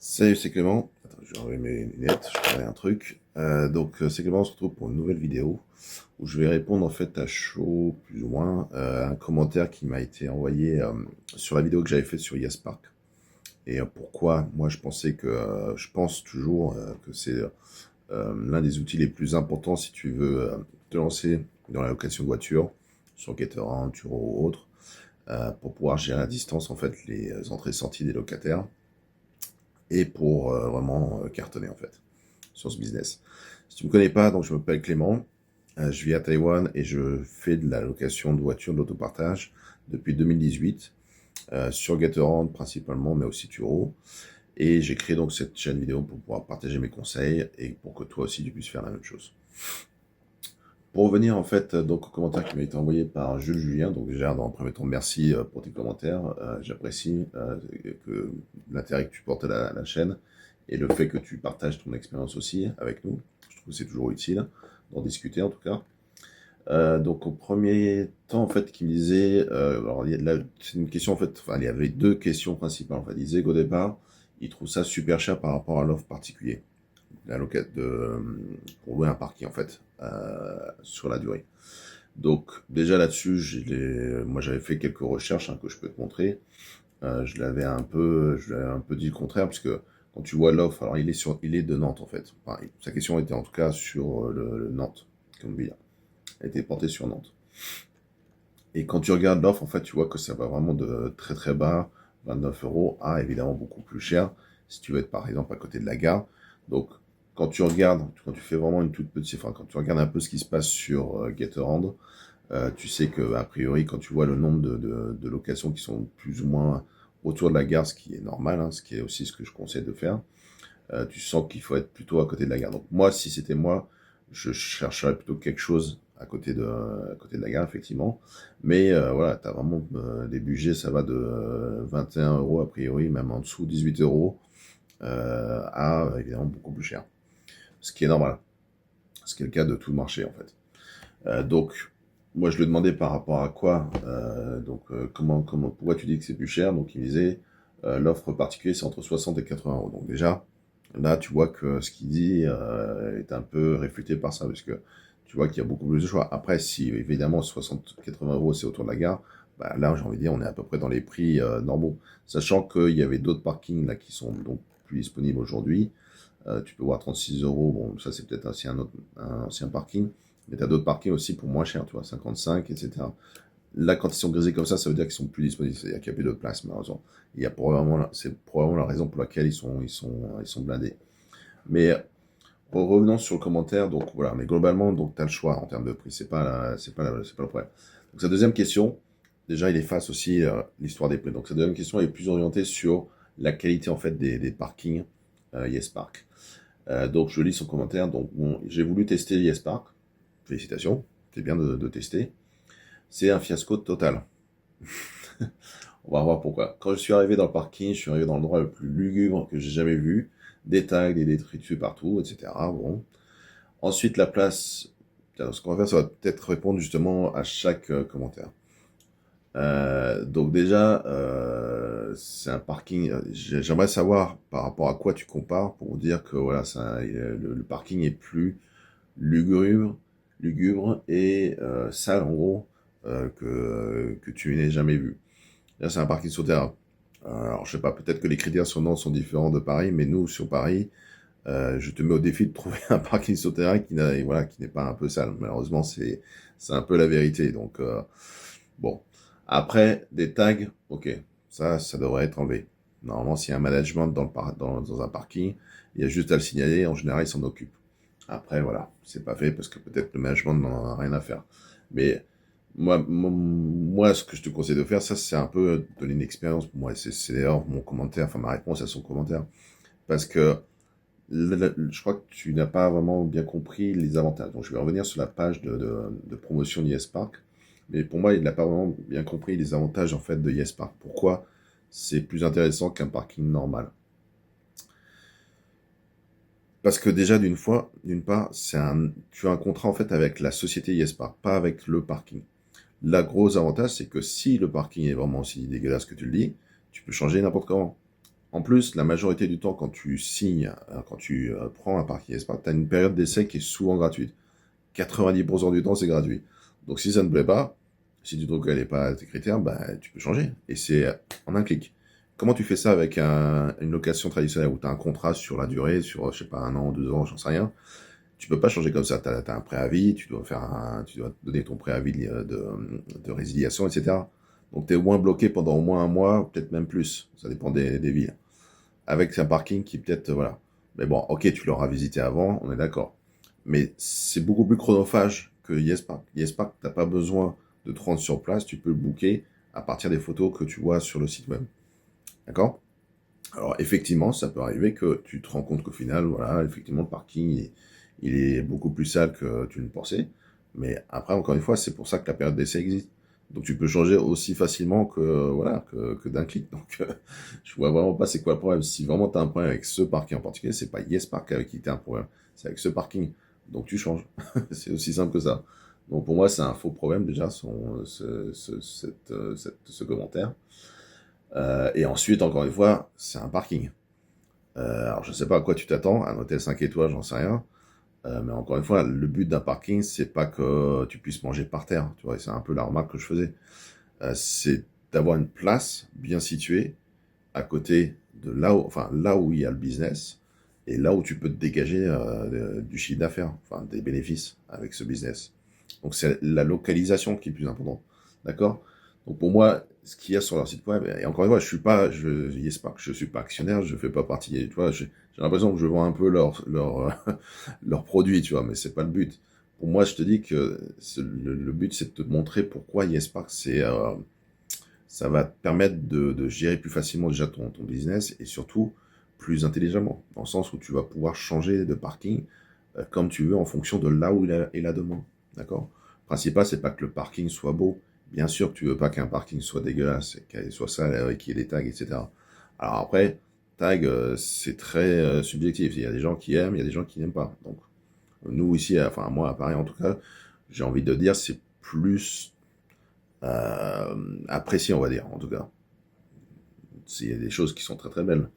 Salut, c'est Clément. Attends, je vais enlever mes lunettes, je ferai un truc. C'est Clément, on se retrouve pour une nouvelle vidéo où je vais répondre en fait à chaud, plus ou moins, à un commentaire qui m'a été envoyé sur la vidéo que j'avais faite sur YesPark. Et pourquoi moi je pense toujours que c'est l'un des outils les plus importants si tu veux te lancer dans la location de voiture, sur Gateron, Turo ou autre, pour pouvoir gérer à distance en fait les entrées-sorties des locataires et pour vraiment cartonner en fait sur ce business. Si tu me connais pas, donc je m'appelle Clément, je vis à Taïwan et je fais de la location de voitures, de l'autopartage depuis 2018 sur Gatorand principalement, mais aussi Turo. Et j'ai créé donc cette chaîne vidéo pour pouvoir partager mes conseils et pour que toi aussi tu puisses faire la même chose. Pour revenir en fait donc au commentaire qui m'a été envoyé par Jules Julien, donc déjà dans un premier temps merci pour tes commentaires, j'apprécie que l'intérêt que tu portes à la chaîne et le fait que tu partages ton expérience aussi avec nous. Je trouve que c'est toujours utile d'en discuter en tout cas. Donc au premier temps en fait qui me disait, alors c'est une question en fait, enfin il y avait deux questions principales en fait. Il disait qu'au départ il trouve ça super cher par rapport à l'offre particulier pour louer un parking en fait sur la durée. Donc déjà là-dessus, moi j'avais fait quelques recherches que je peux te montrer. Je l'avais un peu dit le contraire puisque quand tu vois l'offre, alors il est de Nantes en fait. Enfin, sa question était en tout cas sur le Nantes, comme ville. Elle était portée sur Nantes. Et quand tu regardes l'offre, en fait, tu vois que ça va vraiment de très très bas, 29 euros, à évidemment beaucoup plus cher si tu veux être par exemple à côté de la gare. Donc quand tu regardes, quand tu fais vraiment une toute petite, enfin quand tu regardes un peu ce qui se passe sur Gatorand, tu sais que a priori quand tu vois le nombre de locations qui sont plus ou moins autour de la gare, ce qui est normal, hein, ce qui est aussi ce que je conseille de faire, tu sens qu'il faut être plutôt à côté de la gare. Donc moi, si c'était moi, je chercherais plutôt quelque chose à côté de la gare, effectivement. Mais voilà, tu as vraiment des budgets, ça va de 21 euros a priori, même en dessous, 18 euros, à évidemment beaucoup plus cher. Ce qui est normal. Ce qui est le cas de tout le marché, en fait. Donc, moi, je lui demandais par rapport à quoi, pourquoi tu dis que c'est plus cher? Donc, il me disait, l'offre particulière, c'est entre 60 et 80 euros. Donc, déjà, là, tu vois que ce qu'il dit est un peu réfuté par ça, parce que tu vois qu'il y a beaucoup plus de choix. Après, si évidemment 60-80 euros c'est autour de la gare, bah, là, j'ai envie de dire, on est à peu près dans les prix normaux. Sachant qu'il y avait d'autres parkings là qui sont donc plus disponibles aujourd'hui. Tu peux voir 36 euros, bon, ça c'est peut-être un ancien parking, mais tu as d'autres parkings aussi pour moins cher, tu vois, 55, etc. Là, quand ils sont grisés comme ça veut dire qu'ils sont plus disponibles, c'est-à-dire qu'il n'y a plus de place, malheureusement. C'est probablement la raison pour laquelle ils sont blindés. Mais revenons sur le commentaire, donc voilà, mais globalement, donc tu as le choix en termes de prix, c'est pas le problème. Donc sa deuxième question, déjà il efface aussi l'histoire des prix. Donc sa deuxième question est plus orientée sur la qualité en fait des parkings YesPark. Donc je lis son commentaire, donc bon, j'ai voulu tester YesPark, félicitations, c'est bien de tester. C'est un fiasco total. On va voir pourquoi. Quand je suis arrivé dans le parking, je suis arrivé dans l'endroit le plus lugubre que j'ai jamais vu. Des tags, des détritus partout, etc. Bon. Ensuite, la place. Ce qu'on va faire, ça va peut-être répondre justement à chaque commentaire. Donc déjà, c'est un parking. J'aimerais savoir par rapport à quoi tu compares pour dire que voilà, le parking est plus lugubre et sale en gros que tu n'aies jamais vu. Là, c'est un parking souterrain. Alors, je sais pas, peut-être que les critères sur Nantes sont différents de Paris, mais nous, sur Paris, je te mets au défi de trouver un parking souterrain qui n'est pas un peu sale. Malheureusement, c'est un peu la vérité. Donc, bon. Après, des tags, ok, ça devrait être enlevé. Normalement, s'il y a un management dans un parking, il y a juste à le signaler. En général, ils s'en occupent. Après, voilà, c'est pas fait parce que peut-être le management n'en a rien à faire. Mais moi, ce que je te conseille de faire, ça, c'est un peu donner une expérience pour moi. C'est d'ailleurs mon commentaire, enfin ma réponse à son commentaire. Parce que je crois que tu n'as pas vraiment bien compris les avantages. Donc, je vais revenir sur la page de promotion d'YesPark. Mais pour moi, il n'a pas vraiment bien compris les avantages en fait de YesPark. Pourquoi c'est plus intéressant qu'un parking normal? Parce que déjà, d'une part, tu as un contrat en fait avec la société YesPark, pas avec le parking. La gros avantage, c'est que si le parking est vraiment aussi dégueulasse que tu le dis, tu peux changer n'importe comment. En plus, la majorité du temps, quand tu signes, quand tu prends un parking Yespark, tu as une période d'essai qui est souvent gratuite. 90% du temps, c'est gratuit. Donc si ça ne plaît pas, si tu trouves qu'elle n'est pas à tes critères, bah, tu peux changer. Et c'est en un clic. Comment tu fais ça avec une location traditionnelle où tu as un contrat sur la durée, sur, je sais pas, 1 an, 2 ans, j'en sais rien. Tu peux pas changer comme ça. Tu as un préavis, tu dois donner ton préavis de résiliation, etc. Donc tu es au moins bloqué pendant au moins un mois, peut-être même plus. Ça dépend des villes. Avec un parking qui peut-être, voilà. Mais bon, ok, tu l'auras visité avant, on est d'accord. Mais c'est beaucoup plus chronophage que YesPark. YesPark, t'as pas besoin de te rendre sur place, tu peux le booker à partir des photos que tu vois sur le site web. D'accord? Alors effectivement, ça peut arriver que tu te rends compte qu'au final, voilà, effectivement, le parking, il est beaucoup plus sale que tu ne pensais. Mais après, encore une fois, c'est pour ça que la période d'essai existe. Donc tu peux changer aussi facilement voilà, que d'un clic. Donc je vois vraiment pas c'est quoi le problème. Si vraiment tu as un problème avec ce parking en particulier, c'est pas YesPark avec qui tu as un problème, c'est avec ce parking. Donc tu changes. C'est aussi simple que ça. Donc pour moi, c'est un faux problème déjà, ce commentaire. Et ensuite, encore une fois, c'est un parking. Alors je sais pas à quoi tu t'attends, un hôtel 5 étoiles, j'en sais rien. Mais encore une fois, le but d'un parking, c'est pas que tu puisses manger par terre. Tu vois, c'est un peu la remarque que je faisais. C'est d'avoir une place bien située à côté de là où il y a le business et là où tu peux te dégager du chiffre d'affaires, enfin des bénéfices avec ce business. Donc c'est la localisation qui est plus importante. D'accord? Donc pour moi, ce qu'il y a sur leur site web, et encore une fois, Yespark, je suis pas actionnaire, je fais pas partie, tu vois, j'ai l'impression que je vends un peu leurs produits, tu vois, mais c'est pas le but. Pour moi, je te dis que le but, c'est de te montrer pourquoi Yespark, ça va te permettre de gérer plus facilement déjà ton business et surtout plus intelligemment, dans le sens où tu vas pouvoir changer de parking comme tu veux en fonction de là où est la demande. D'accord? Le principal, c'est pas que le parking soit beau. Bien sûr que tu veux pas qu'un parking soit dégueulasse, qu'il soit sale, qu'il y ait des tags, etc. Alors après, tag, c'est très subjectif. Il y a des gens qui aiment, il y a des gens qui n'aiment pas. Donc, nous ici, enfin moi à Paris en tout cas, j'ai envie de dire, c'est plus apprécié, on va dire, en tout cas. Il y a des choses qui sont très très belles.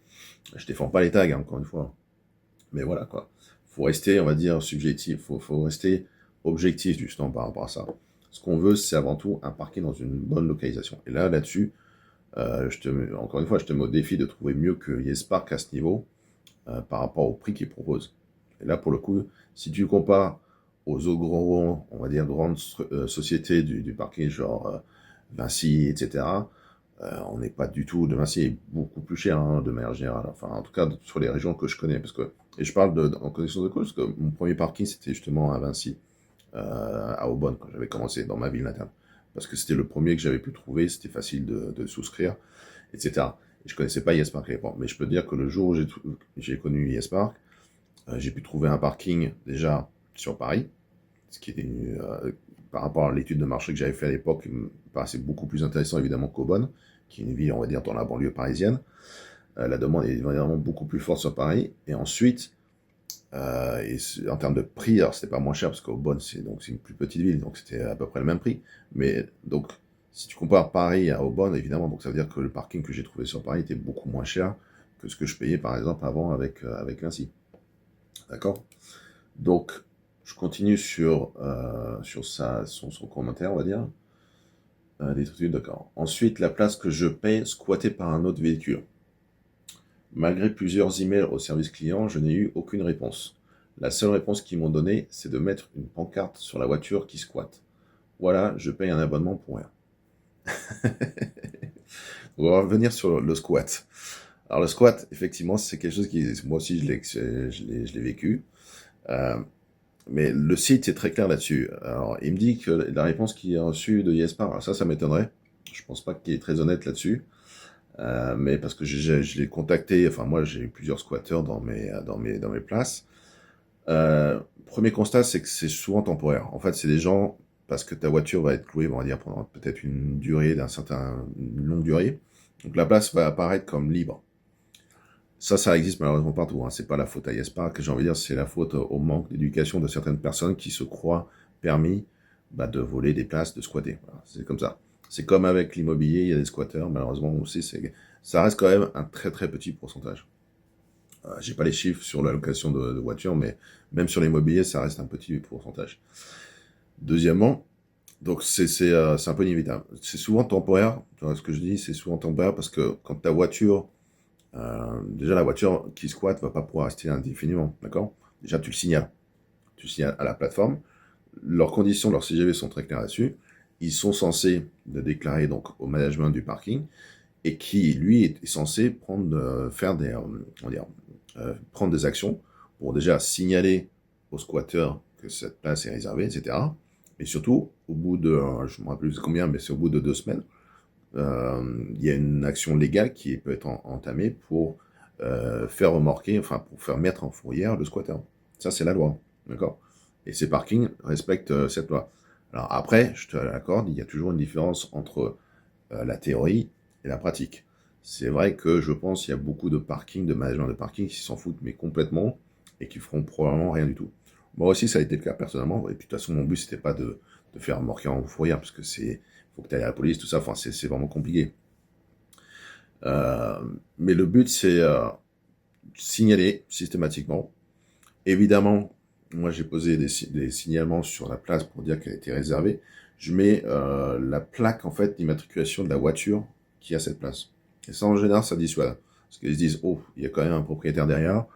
Je défends pas les tags, hein, encore une fois. Mais voilà, quoi. Faut rester, on va dire, subjectif. Faut rester objectif, justement, par rapport à ça. Ce qu'on veut, c'est avant tout un parking dans une bonne localisation. Et là-dessus, encore une fois, je te mets au défi de trouver mieux que YesPark à ce niveau par rapport au prix qu'ils proposent. Et là, pour le coup, si tu compares aux autres gros, on va dire, grandes sociétés du parking, genre Vinci, etc., on n'est pas du tout, de Vinci est beaucoup plus cher, hein, de manière générale. Enfin, en tout cas, sur les régions que je connais. Et je parle en connaissance de cause, parce que mon premier parking, c'était justement à Vinci, à Aubonne, quand j'avais commencé dans ma ville natale. Parce que c'était le premier que j'avais pu trouver, c'était facile de souscrire, etc. Et je connaissais pas YesPark à l'époque. Mais je peux te dire que le jour où j'ai connu YesPark, j'ai pu trouver un parking déjà sur Paris, ce qui était par rapport à l'étude de marché que j'avais fait à l'époque, me paraissait beaucoup plus intéressant évidemment qu'Aubonne, qui est une ville, on va dire, dans la banlieue parisienne. La demande est vraiment beaucoup plus forte sur Paris. Et ensuite, en termes de prix, alors c'était pas moins cher parce qu'Aubonne c'est une plus petite ville, donc c'était à peu près le même prix. Mais donc, si tu compares Paris à Aubonne, évidemment, donc ça veut dire que le parking que j'ai trouvé sur Paris était beaucoup moins cher que ce que je payais par exemple avant avec Vinci. D'accord? Donc, je continue sur son commentaire, on va dire. Des trucs, d'accord. Ensuite, la place que je paie squattée par un autre véhicule. Malgré plusieurs emails au service client, je n'ai eu aucune réponse. La seule réponse qu'ils m'ont donnée, c'est de mettre une pancarte sur la voiture qui squatte. Voilà, je paye un abonnement pour rien. On va revenir sur le squat. Alors le squat, effectivement, c'est quelque chose qui, moi aussi, je l'ai vécu. Mais le site est très clair là-dessus. Alors, il me dit que la réponse qu'il a reçue de YesPark, alors ça m'étonnerait. Je pense pas qu'il est très honnête là-dessus. Mais parce que je l'ai contacté, enfin moi j'ai eu plusieurs squatteurs dans mes places. Premier constat, c'est que c'est souvent temporaire. En fait, c'est des gens, parce que ta voiture va être louée, on va dire, pendant peut-être une longue durée. Donc la place va apparaître comme libre. Ça existe malheureusement partout, hein. C'est pas la faute à YesPark, j'ai envie de dire, c'est la faute au manque d'éducation de certaines personnes qui se croient permis de voler des places, de squatter. Voilà, c'est comme ça. C'est comme avec l'immobilier, il y a des squatteurs, malheureusement aussi, ça reste quand même un très très petit pourcentage. J'ai pas les chiffres sur la location de voitures, mais même sur l'immobilier, ça reste un petit pourcentage. Deuxièmement, donc c'est un peu inévitable. C'est souvent temporaire, tu vois ce que je dis, c'est souvent temporaire parce que quand ta voiture, déjà la voiture qui squatte va pas pouvoir rester indéfiniment, d'accord? Déjà tu le signales. Tu le signales à la plateforme. Leurs conditions, leurs CGV sont très clairs là-dessus. Ils sont censés le déclarer donc au management du parking et qui, lui, est censé faire on va dire, prendre des actions pour déjà signaler aux squatteurs que cette place est réservée, etc. Et surtout, au bout de, je ne me rappelle plus combien, mais c'est au bout de 2 semaines, il y a une action légale qui peut être entamée pour faire remorquer, enfin pour faire mettre en fourrière le squatter. Ça, c'est la loi, d'accord? Et ces parkings respectent cette loi. Alors après, je te l'accorde, il y a toujours une différence entre la théorie et la pratique. C'est vrai que je pense qu'il y a beaucoup de parkings, de management de parking qui s'en foutent, mais complètement, et qui feront probablement rien du tout. Moi aussi, ça a été le cas personnellement, et puis de toute façon, mon but, c'était pas de faire remorquer en fourrière, parce que faut que tu ailles à la police, tout ça, enfin, c'est vraiment compliqué. Euh, mais le but, c'est signaler systématiquement. Évidemment, moi, j'ai posé des signalements sur la place pour dire qu'elle était réservée. Je mets la plaque, en fait, d'immatriculation de la voiture qui a cette place. Et ça, en général, ça dissuade. Parce qu'ils se disent, oh, il y a quand même un propriétaire derrière.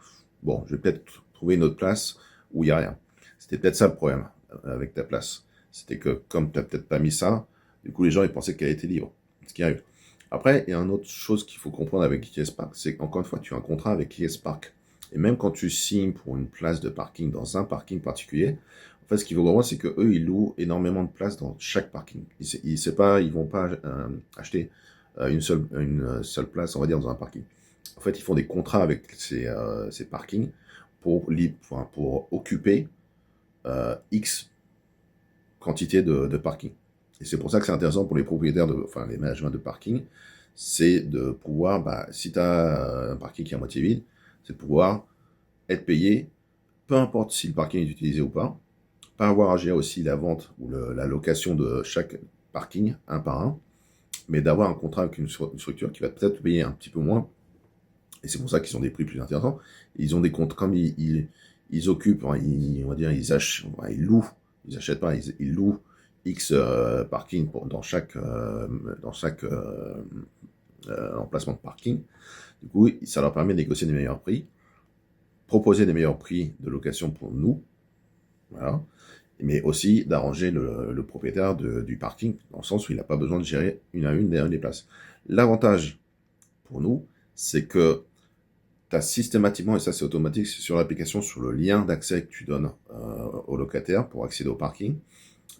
Bon, je vais peut-être trouver une autre place où il n'y a rien. C'était peut-être ça le problème avec ta place. C'était que, comme tu n'as peut-être pas mis ça, du coup, les gens, ils pensaient qu'elle était libre. Ce qui arrive. Après, il y a une autre chose qu'il faut comprendre avec YesPark, c'est qu'encore une fois, tu as un contrat avec YesPark. Et même quand tu signes pour une place de parking dans un parking particulier, en fait, ce qu'il faut comprendre, c'est que eux, ils louent énormément de places dans chaque parking. Ils vont pas acheter une seule place, on va dire, dans un parking. En fait, ils font des contrats avec ces parkings pour occuper X quantité de parking. Et c'est pour ça que c'est intéressant pour les propriétaires, enfin les managements de parking, c'est de pouvoir, si tu as un parking qui est à moitié vide, c'est de pouvoir être payé, peu importe si le parking est utilisé ou pas avoir à gérer aussi la vente ou la location de chaque parking, un par un, mais d'avoir un contrat avec une structure qui va peut-être payer un petit peu moins. Et c'est pour ça qu'ils ont des prix plus intéressants. Ils ont des comptes, comme ils occupent, hein, on va dire, ils louent, ils achètent pas, ils louent X parking dans chaque emplacement de parking. Du coup, ça leur permet de négocier des meilleurs prix, proposer des meilleurs prix de location pour nous, voilà, mais aussi d'arranger le propriétaire du parking, dans le sens où il n'a pas besoin de gérer une à une les places. L'avantage pour nous, c'est que tu as systématiquement, et ça c'est automatique, c'est sur l'application, sur le lien d'accès que tu donnes au locataire pour accéder au parking.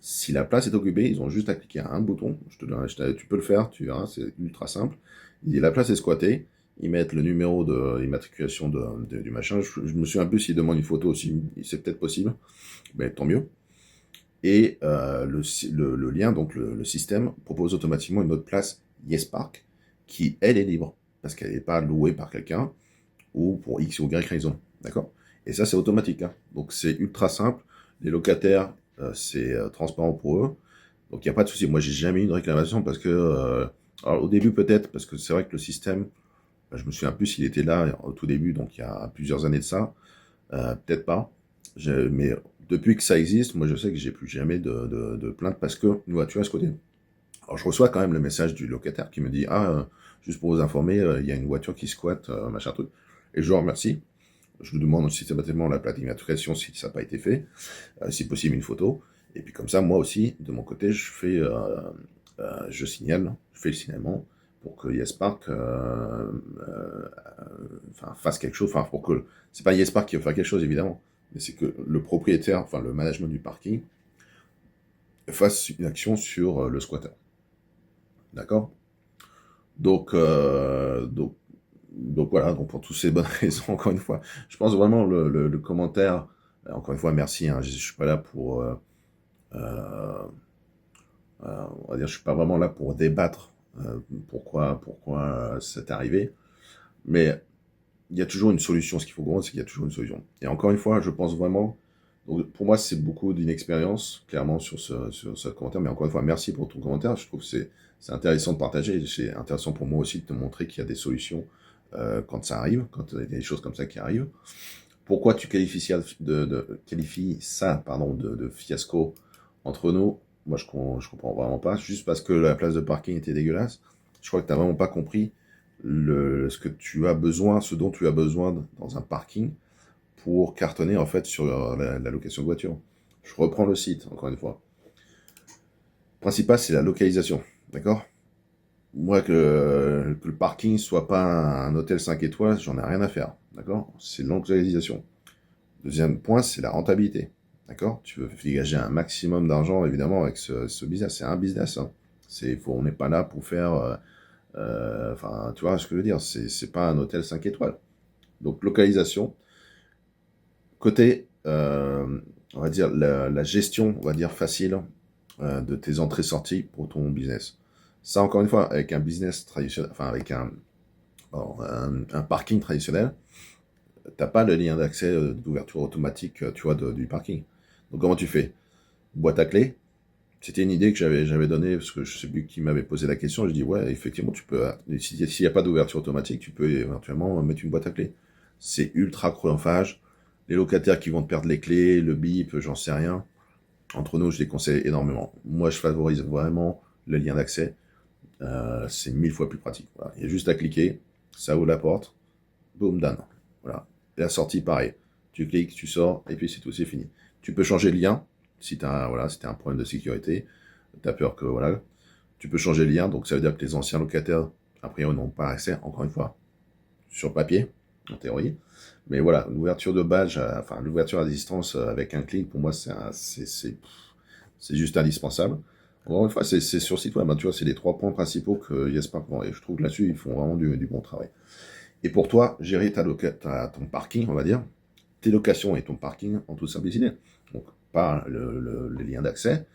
Si la place est occupée, ils ont juste à cliquer à un bouton. Tu peux le faire, tu verras, c'est ultra simple. Il dit la place est squattée. Ils mettent le numéro d'immatriculation du machin. Je me souviens un peu s'ils demandent une photo aussi, c'est peut-être possible, mais tant mieux. Et le lien, donc le système, propose automatiquement une autre place YesPark qui, elle, est libre parce qu'elle n'est pas louée par quelqu'un ou pour X ou Y raison. D'accord? Et ça, c'est automatique. Hein. Donc, c'est ultra simple. Les locataires, c'est transparent pour eux. Donc, il n'y a pas de souci. Moi, j'ai jamais eu une réclamation parce que, alors, au début, peut-être, parce que c'est vrai que le système, je me souviens plus s'il était là au tout début, donc il y a plusieurs années de ça. Peut-être pas. Mais depuis que ça existe, moi, je sais que j'ai plus jamais de plainte parce que une voiture est squattée. Alors, je reçois quand même le message du locataire qui me dit, juste pour vous informer, il y a une voiture qui squatte, machin truc. Et je le remercie. Je lui demande systématiquement la plaque d'immatriculation si ça n'a pas été fait, si possible une photo. Et puis comme ça, moi aussi, de mon côté, je signale, je fais le signalement pour que YesPark fasse quelque chose. Enfin, pour que c'est pas YesPark qui va faire quelque chose évidemment, mais c'est que le propriétaire, enfin le management du parking, fasse une action sur le squatter. D'accord? Donc voilà, donc pour toutes ces bonnes raisons, encore une fois, je pense vraiment le commentaire, encore une fois, merci, hein, je suis pas là pour, euh, on va dire, je suis pas vraiment là pour débattre pourquoi c'est arrivé, mais il y a toujours une solution, ce qu'il faut comprendre, c'est qu'il y a toujours une solution. Et encore une fois, je pense vraiment Donc pour moi, c'est beaucoup d'inexpérience, clairement, sur ce commentaire. Mais encore une fois, merci pour ton commentaire. Je trouve que c'est intéressant de partager. C'est intéressant pour moi aussi de te montrer qu'il y a des solutions quand ça arrive, quand il y a des choses comme ça qui arrivent. Pourquoi tu qualifies ça de fiasco entre nous? Moi, je comprends vraiment pas. Juste parce que la place de parking était dégueulasse. Je crois que tu n'as vraiment pas compris ce que tu as besoin, ce dont tu as besoin dans un parking pour cartonner en fait sur la location de voiture. Je reprends le site, encore une fois. Le principal, c'est la localisation. D'accord? Moi, que le parking soit pas un hôtel 5 étoiles, j'en ai rien à faire. D'accord? C'est la localisation. Deuxième point, c'est la rentabilité. D'accord? Tu veux dégager un maximum d'argent, évidemment, avec ce business. C'est un business. Hein. On n'est pas là pour faire... enfin, tu vois ce que je veux dire? C'est pas un hôtel 5 étoiles. Donc, localisation. Côté, on va dire, la gestion, on va dire, facile de tes entrées-sorties pour ton business. Ça, encore une fois, avec un business traditionnel, enfin, avec un parking traditionnel, t'as pas le lien d'accès d'ouverture automatique, tu vois, du parking. Donc comment tu fais? Boîte à clés. C'était une idée que j'avais donnée, parce que je sais plus qui m'avait posé la question. Je dis ouais, effectivement, tu peux. S'il n'y a pas d'ouverture automatique, tu peux éventuellement mettre une boîte à clés. C'est ultra chronophage. Les locataires qui vont te perdre les clés, le bip, j'en sais rien. Entre nous, je les conseille énormément. Moi, je favorise vraiment le lien d'accès. C'est 1000 fois plus pratique. Voilà. Il y a juste à cliquer, ça ouvre la porte, boum, done. Voilà. Et la sortie, pareil. Tu cliques, tu sors, et puis c'est tout, c'est fini. Tu peux changer le lien, si tu as, voilà, un problème de sécurité, tu as peur que, voilà, tu peux changer le lien, donc ça veut dire que les anciens locataires, a priori, n'ont pas accès, encore une fois, sur papier, en théorie. Mais voilà, l'ouverture de badge, enfin, l'ouverture à distance avec un clic, pour moi, c'est juste indispensable. Encore une fois, c'est sur le site web, hein, tu vois, c'est les 3 points principaux que Yespark vend, et je trouve que là-dessus, ils font vraiment du bon travail. Et pour toi, gérer ton parking, on va dire, tes locations et ton parking en toute simplicité. Donc, par les liens d'accès.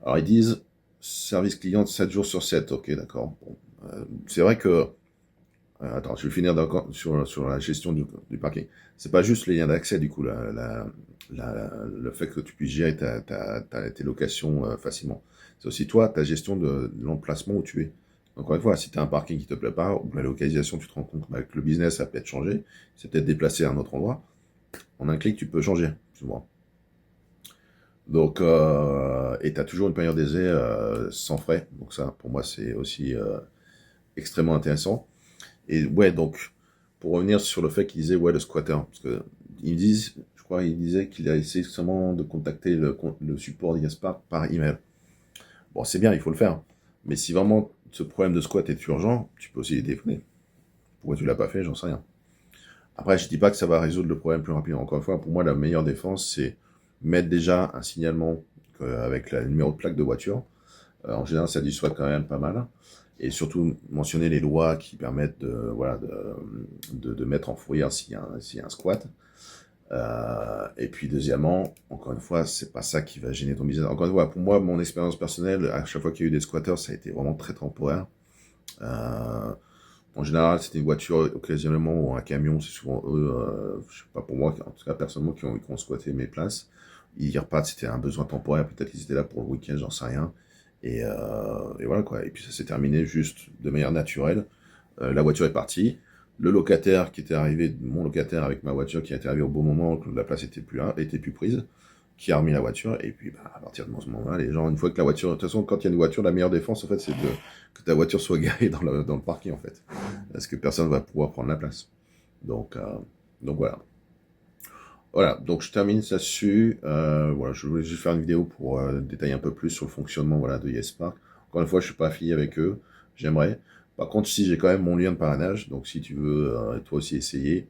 Alors, ils disent service client 7 jours sur 7. Ok, d'accord. Bon, c'est vrai que. Attends, je vais finir sur la gestion du parking. C'est pas juste les liens d'accès, du coup, le fait que tu puisses gérer tes locations facilement. C'est aussi toi, ta gestion de l'emplacement où tu es. Encore une fois, si tu as un parking qui te plaît pas, ou la localisation, tu te rends compte que le business a peut-être changé, c'est peut-être déplacé à un autre endroit, en un clic, tu peux changer, souvent. Donc, et tu as toujours une période d'essai sans frais. Donc ça, pour moi, c'est aussi extrêmement intéressant. Et ouais, donc, pour revenir sur le fait qu'il disait, ouais, le squatter, parce que ils disent, je crois, il disait qu'il a essayé seulement de contacter le support d'Yaspar par email. Bon, c'est bien, il faut le faire. Mais si vraiment ce problème de squat est urgent, tu peux aussi les téléphoner. Pourquoi tu l'as pas fait, j'en sais rien. Après, je dis pas que ça va résoudre le problème plus rapidement. Encore une fois, pour moi, la meilleure défense, c'est mettre déjà un signalement avec le numéro de plaque de voiture. En général, ça dissuade quand même pas mal. Et surtout, mentionner les lois qui permettent de mettre en fourrière s'il y a un squat. Et puis, deuxièmement, encore une fois, c'est pas ça qui va gêner ton business. Encore une fois, pour moi, mon expérience personnelle, à chaque fois qu'il y a eu des squatters, ça a été vraiment très temporaire. En général, c'était une voiture occasionnellement ou un camion, c'est souvent eux, je sais pas pour moi, en tout cas personnellement, qui ont squatté mes places. Ils repartent, c'était un besoin temporaire, peut-être qu'ils étaient là pour le week-end, j'en sais rien. Et voilà quoi. Et puis ça s'est terminé juste de manière naturelle. La voiture est partie. Le locataire qui était arrivé, mon locataire avec ma voiture qui était arrivé au bon moment, que la place était plus là, était plus prise, qui a remis la voiture. Et puis bah, à partir de ce moment-là, les gens, une fois que la voiture, de toute façon, quand il y a une voiture, la meilleure défense en fait, c'est que ta voiture soit garée dans le parking en fait, parce que personne ne va pouvoir prendre la place. Donc voilà. Voilà, donc je termine là-dessus. Voilà, je voulais juste faire une vidéo pour détailler un peu plus sur le fonctionnement voilà, de YesPark. Encore une fois, je suis pas affilié avec eux, j'aimerais. Par contre, si j'ai quand même mon lien de parrainage, donc si tu veux toi aussi essayer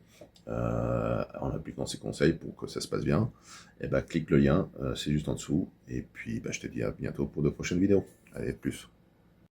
en appliquant ces conseils pour que ça se passe bien, et ben clique le lien, c'est juste en dessous. Et puis bah, je te dis à bientôt pour de prochaines vidéos. Allez, plus.